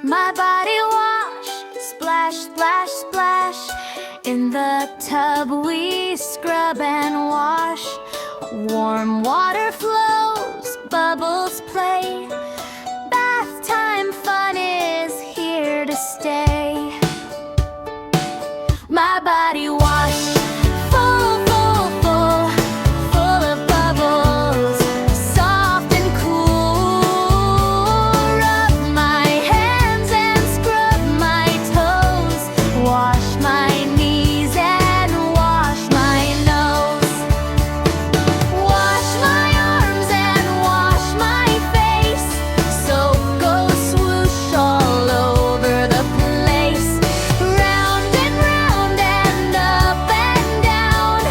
My body wash, splash, splash, splash. In the tub we scrub and wash. Warm water flows, bubbles play. Bath time fun is here to stay. My body wash, full, full, full, full of bubbles, soft and cool. Rub my hands and scrub my toes, wash my knees and wash my nose. Wash my arms and wash my face, soap goes swoosh all over the place. Round and round and up and down,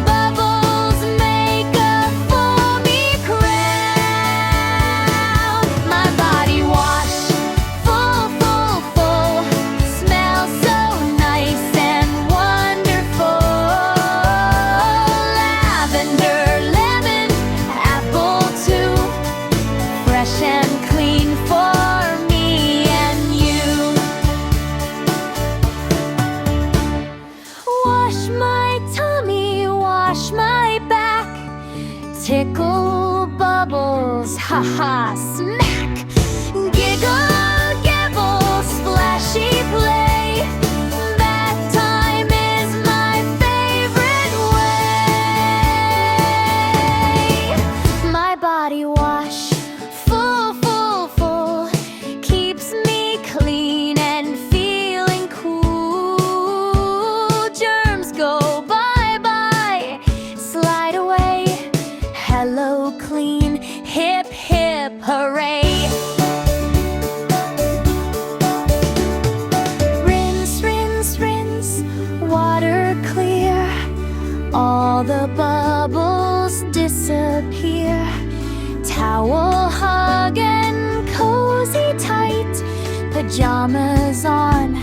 bubbles make a foamy crown. My body wash, full, full, full, smells so nice and wonderful. Lavender, lemon, apple too, fresh and clean for me and you. Wash my tummy, wash my back, tickle bubbles, ha ha, smack. Giggle, gibble, splashy play. That time is my favorite way. My body wash, full, full, full, keeps me clean and feeling cool. Germs go bye-bye, slide away. Hello, clean, hip, hip, hooray. Rinse, rinse, rinse, water clear. All the bubbles disappear. Towel hug and cozy tight, pajamas on,